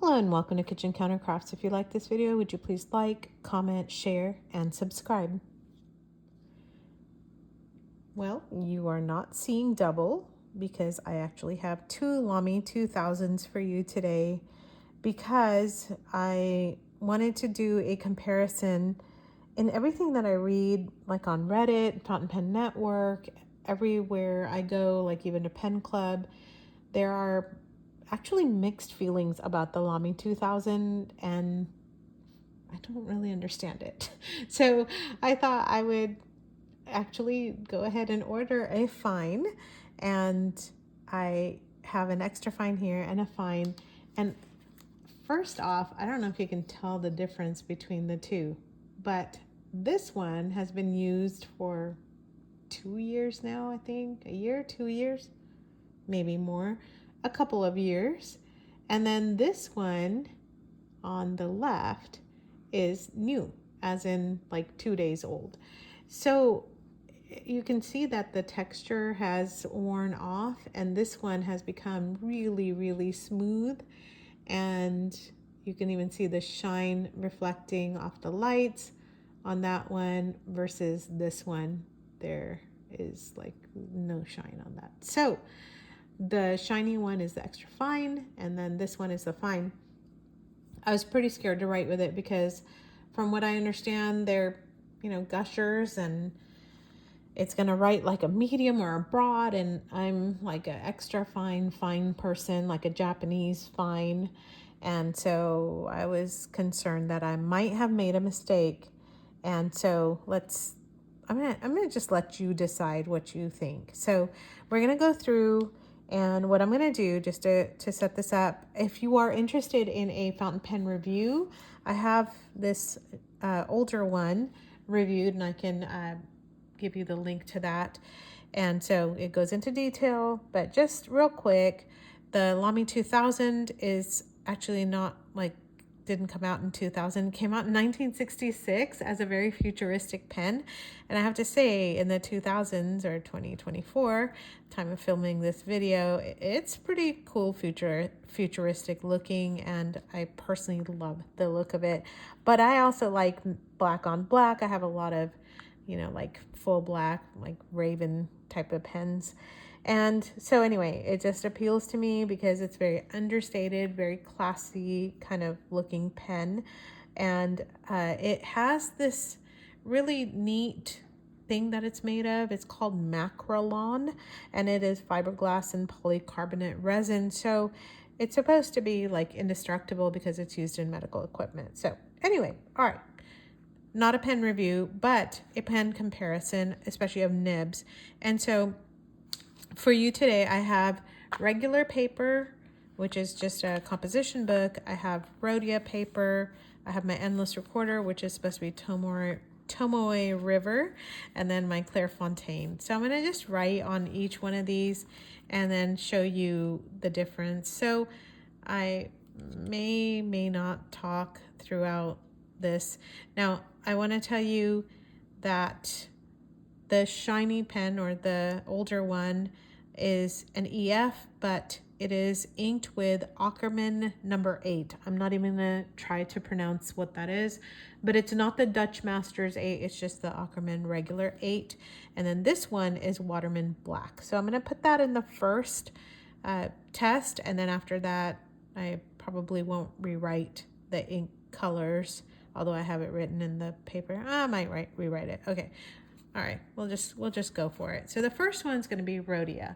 Hello and welcome to Kitchen Counter Crafts. If you like this video, would you please like, comment, share, and subscribe? Well, you are not seeing double because I actually have two Lamy 2000s for you today because I wanted to do a comparison in everything that I read, like on Reddit, Fountain Pen Network, everywhere I go, like even a pen club. There are actually mixed feelings about the Lamy 2000 and I don't really understand it. So I thought I would actually go ahead and order a fine, and I have an extra fine here and a fine. And first off, I don't know if you can tell the difference between the two, but this one has been used for 2 years now, I think. A year, 2 years, maybe more, a couple of years. And then this one on the left is new, as in like 2 days old. So you can see that the texture has worn off, and this one has become really, really smooth. And you can even see the shine reflecting off the lights on that one versus this one. There is like no shine on that. So the shiny one is the extra fine, and then this one is the fine. I was pretty scared to write with it because from what I understand, they're, gushers, and it's going to write like a medium or a broad, and I'm like an extra fine person, like a Japanese fine. And so I was concerned that I might have made a mistake. And so I'm gonna just let you decide what you think. So we're gonna go through, and what I'm gonna do just to set this up, if you are interested in a fountain pen review, I have this older one reviewed, and I can give you the link to that. And so it goes into detail, but just real quick, the Lamy 2000 is actually not like, didn't come out in 2000, came out in 1966 as a very futuristic pen. And I have to say, in the 2000s, or 2024, time of filming this video, it's pretty cool, futuristic looking, and I personally love the look of it. But I also like black on black. I have a lot of like full black, like Raven type of pens. And so anyway, it just appeals to me because it's very understated, very classy kind of looking pen. And it has this really neat thing that it's made of. It's called Macrolon, and it is fiberglass and polycarbonate resin. So it's supposed to be like indestructible because it's used in medical equipment. So anyway, all right. Not a pen review, but a pen comparison, especially of Nibs. And so for you today, I have regular paper, which is just a composition book. I have Rhodia paper. I have my endless recorder, which is supposed to be Tomo River, and then my Clairefontaine. So I'm going to just write on each one of these and then show you the difference. So I may not talk throughout this. Now, I want to tell you that the shiny pen, or the older one, is an EF, but it is inked with Akkerman number 8. I'm not even going to try to pronounce what that is, but it's not the Dutch Masters 8. It's just the Akkerman regular 8. And then this one is Waterman Black. So I'm going to put that in the first test, and then after that, I probably won't rewrite the ink colors, although I have it written in the paper. I might rewrite it. Okay. All right. We'll just go for it. So the first one's going to be Rhodia.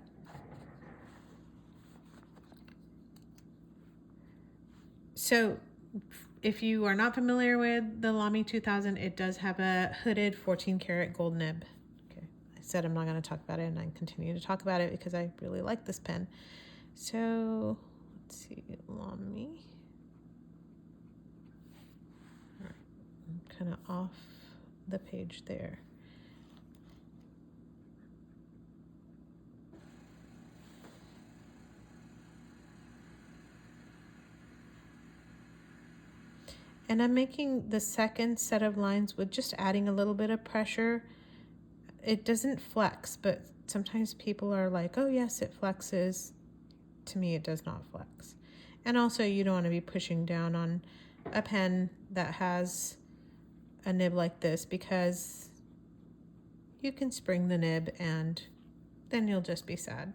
So if you are not familiar with the Lamy 2000, it does have a hooded 14 karat gold nib. Okay. I said I'm not going to talk about it, and I continue to talk about it because I really like this pen. So let's see, Lamy. Kind of off the page there. And I'm making the second set of lines with just adding a little bit of pressure. It doesn't flex, but sometimes people are like, oh yes, it flexes. To me, it does not flex. And also you don't want to be pushing down on a pen that has a nib like this, because you can spring the nib and then you'll just be sad.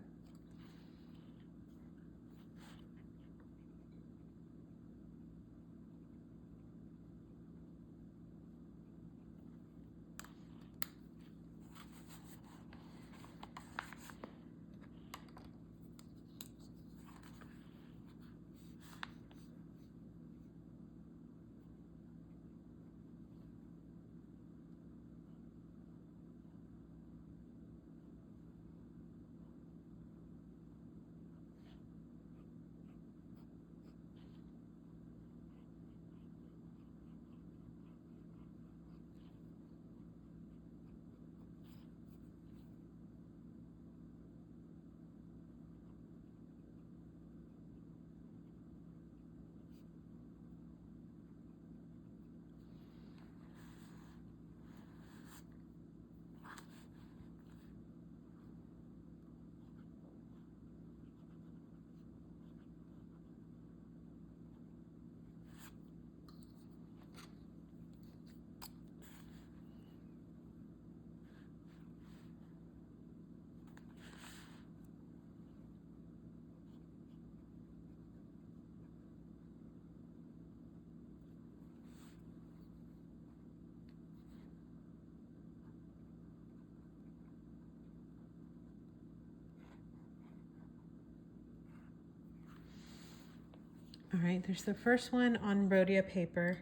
All right, there's the first one on Rhodia paper.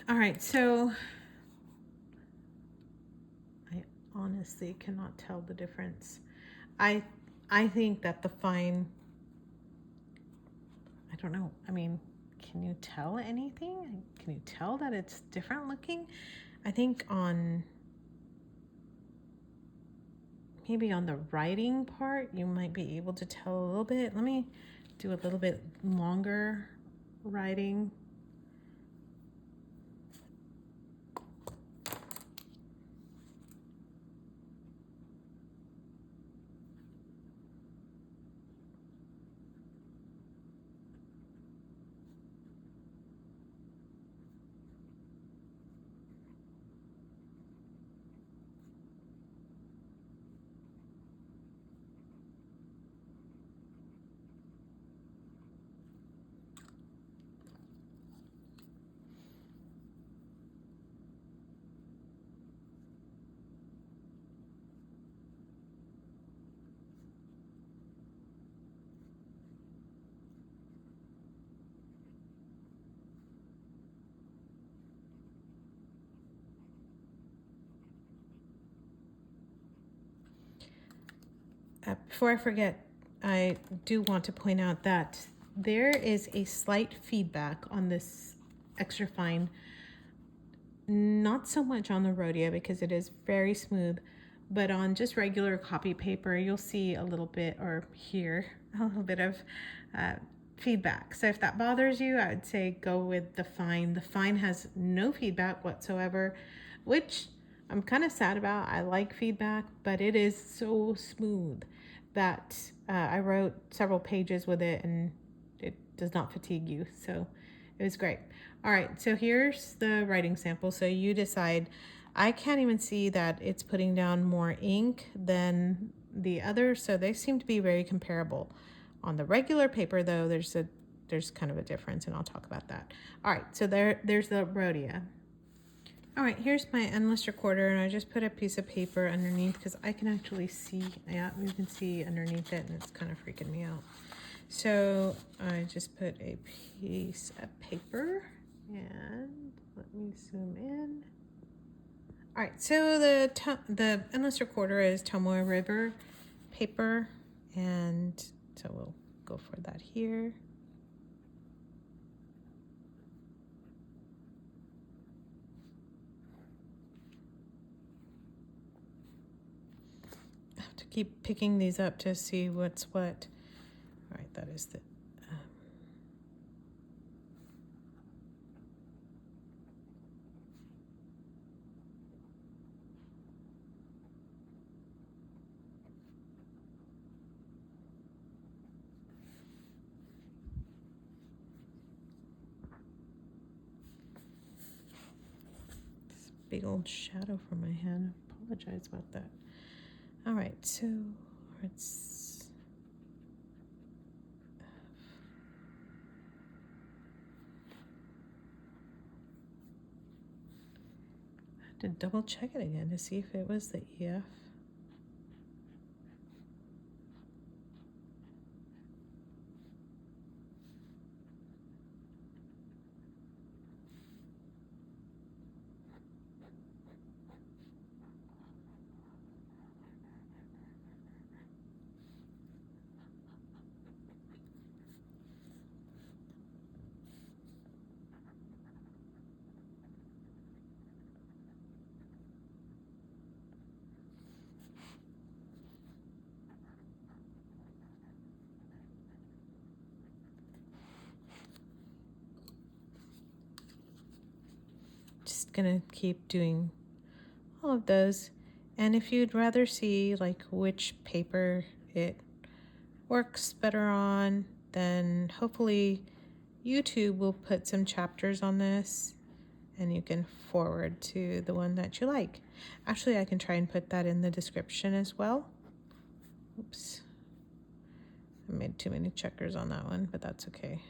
All right, so I honestly cannot tell the difference. I think that the fine, I don't know, I mean, can you tell anything? Can you tell that it's different looking? I think on, maybe on the writing part, you might be able to tell a little bit. Let me do a little bit longer writing. Before I forget, I do want to point out that there is a slight feedback on this extra fine. Not so much on the Rhodia because it is very smooth, but on just regular copy paper, you'll see a little bit, or hear a little bit of feedback. So if that bothers you, I would say go with the fine. The fine has no feedback whatsoever, which I'm kind of sad about. I like feedback, but it is so smooth that I wrote several pages with it and it does not fatigue you. So it was great. All right, so here's the writing sample. So you decide. I can't even see that it's putting down more ink than the other, so they seem to be very comparable. On the regular paper, though, there's kind of a difference, and I'll talk about that. All right, so there's the Rhodia. All right, here's my endless recorder, and I just put a piece of paper underneath because I can actually see. Yeah, you can see underneath it, and it's kind of freaking me out. So I just put a piece of paper, and let me zoom in. All right, so the endless recorder is Tomo River paper, and so we'll go for that here. I have to keep picking these up to see what's what. All right, that is the big old shadow from my hand. I apologize about that. All right, so let's I had to double check it again to see if it was the EF. Just gonna keep doing all of those. And if you'd rather see like which paper it works better on, then hopefully YouTube will put some chapters on this and you can forward to the one that you like. Actually, I can try and put that in the description as well. Oops. I made too many checkers on that one, but that's okay.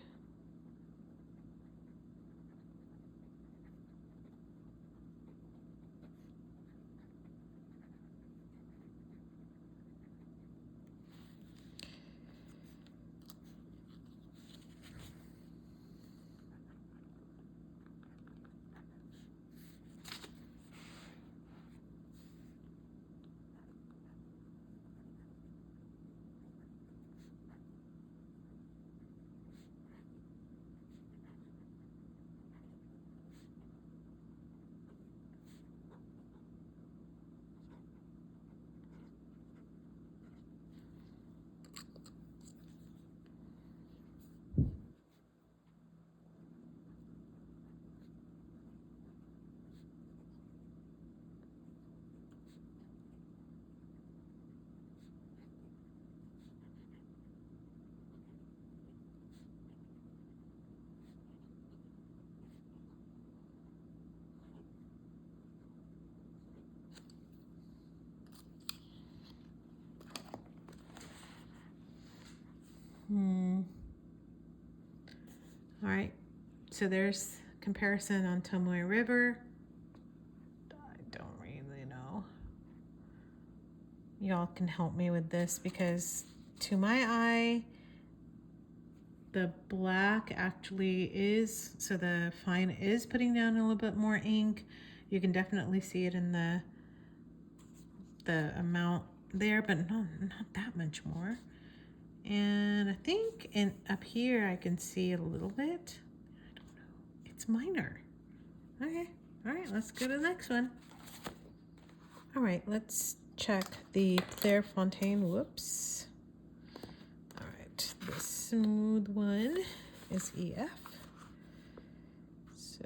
All right, so there's comparison on Tomo River. I don't really know. Y'all can help me with this because to my eye, the black actually is, so the fine is putting down a little bit more ink. You can definitely see it in the amount there, but not that much more. And I think up here I can see a little bit. I don't know. It's minor. Okay. All right, let's go to the next one. All right, let's check the Clairefontaine. Whoops. All right, the smooth one is EF. So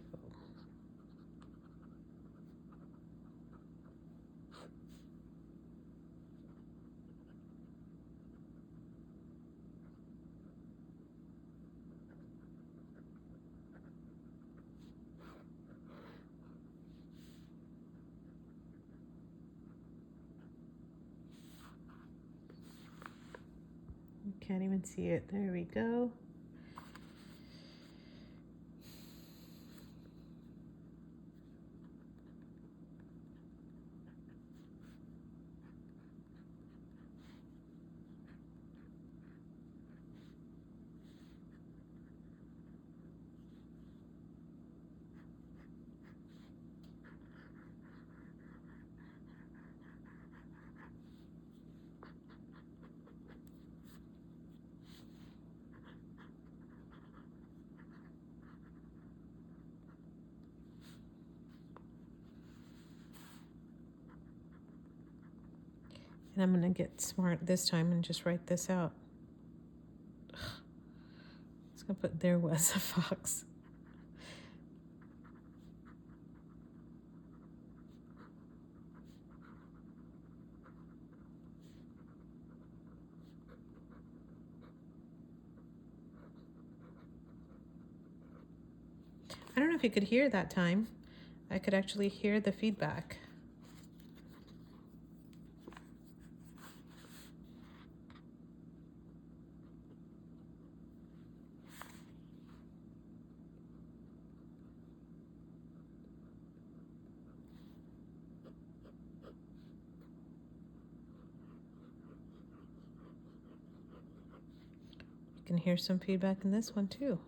you can't even see it. There we go. And I'm gonna get smart this time and just write this out. Ugh. I was gonna put there was a fox. I don't know if you could hear that time. I could actually hear the feedback. You can hear some feedback in this one too.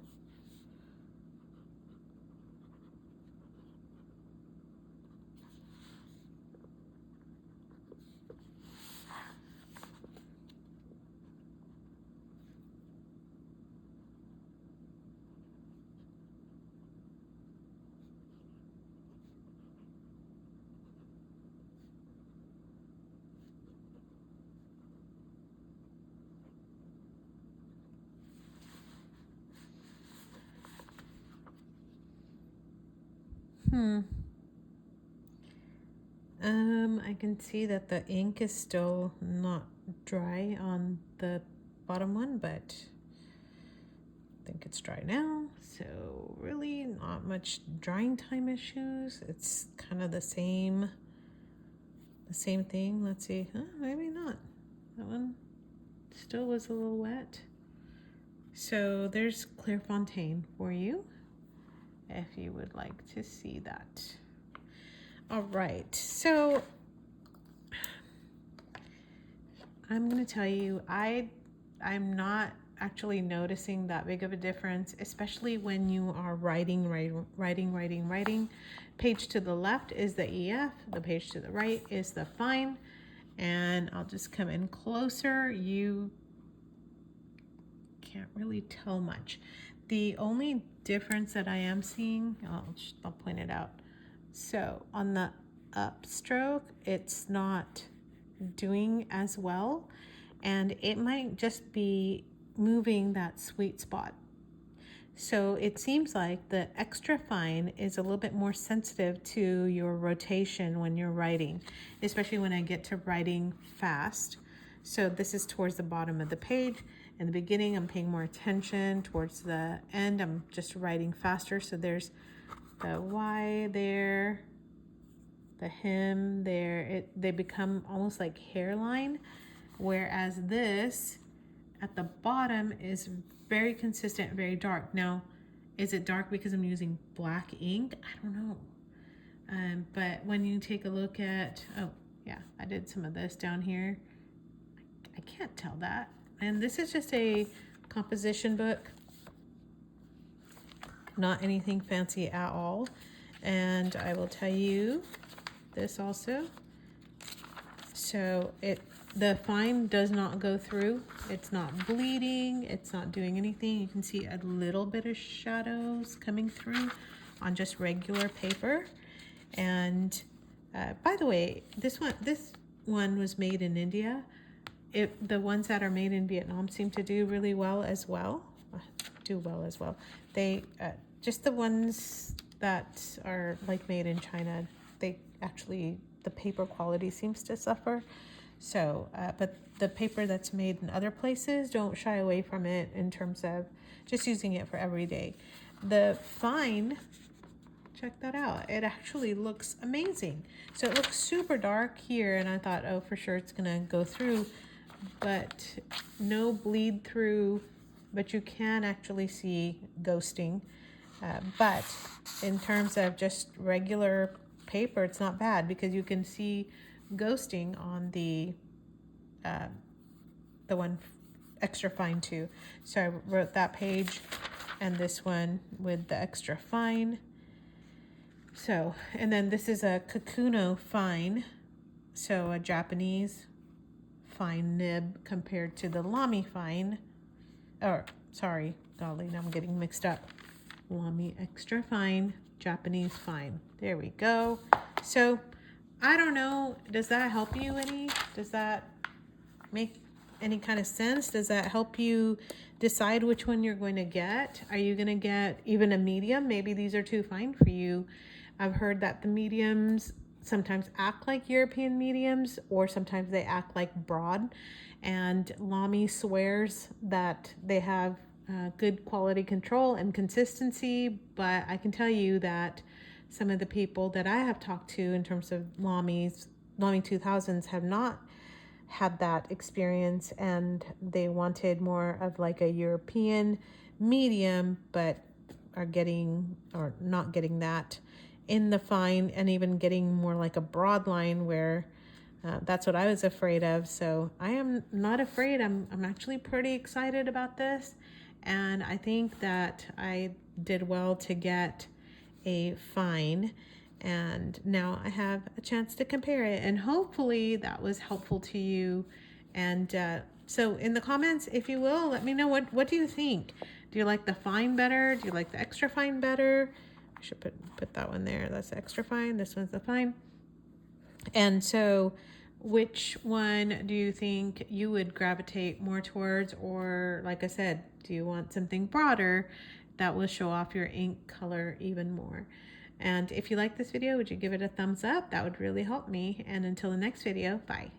I can see that the ink is still not dry on the bottom one, but I think it's dry now. So really not much drying time issues. It's kind of the same thing. Let's see. Maybe not. That one still was a little wet. So there's Clairefontaine for you if you would like to see that. All right, so I'm going to tell you, I'm not actually noticing that big of a difference, especially when you are writing. Page to the left is the EF, the page to the right is the fine, and I'll just come in closer. You can't really tell much. The only difference that I am seeing, I'll point it out. So on the upstroke, it's not doing as well, and it might just be moving that sweet spot. So it seems like the extra fine is a little bit more sensitive to your rotation when you're writing, especially when I get to writing fast. So this is towards the bottom of the page. In the beginning, I'm paying more attention. Towards the end, I'm just writing faster. So there's the Y there, the hem there. They become almost like hairline, whereas this at the bottom is very consistent, very dark. Now, is it dark because I'm using black ink? I don't know. But when you take a look at, oh yeah, I did some of this down here. I can't tell that. And this is just a composition book, not anything fancy at all. And I will tell you this also. So the fine does not go through. It's not bleeding. It's not doing anything. You can see a little bit of shadows coming through on just regular paper. And by the way, this one was made in India. The ones that are made in Vietnam seem to do really well as well. They just the ones that are like made in China, they actually, the paper quality seems to suffer. So, but the paper that's made in other places, don't shy away from it in terms of just using it for every day. The fine, check that out. It actually looks amazing. So it looks super dark here, and I thought, oh, for sure it's gonna go through, but no bleed through, but you can actually see ghosting. But in terms of just regular paper, it's not bad because you can see ghosting on the one extra fine too. So I wrote that page and this one with the extra fine. So, and then this is a Kakuno fine, so a Japanese fine nib compared to the Lamy fine, or sorry, golly, now I'm getting mixed up. Lamy extra fine, Japanese fine. There we go. So I don't know, does that help you any? Does that make any kind of sense? Does that help you decide which one you're going to get? Are you going to get even a medium? Maybe these are too fine for you. I've heard that the mediums sometimes act like European mediums, or sometimes they act like broad. And Lamy swears that they have good quality control and consistency, but I can tell you that some of the people that I have talked to in terms of Lamy 2000s have not had that experience, and they wanted more of like a European medium, but are getting or not getting that in the fine, and even getting more like a broad line where that's what I was afraid of. So I am not afraid. I'm actually pretty excited about this, and I think that I did well to get a fine, and now I have a chance to compare it, and hopefully that was helpful to you. And so in the comments, if you will, let me know what do you think. Do you like the fine better? Do you like the extra fine better? I should put that one there. That's the extra fine. This one's the fine. And so which one do you think you would gravitate more towards? Or like I said, do you want something broader that will show off your ink color even more? And if you like this video, would you give it a thumbs up? That would really help me. And until the next video, bye.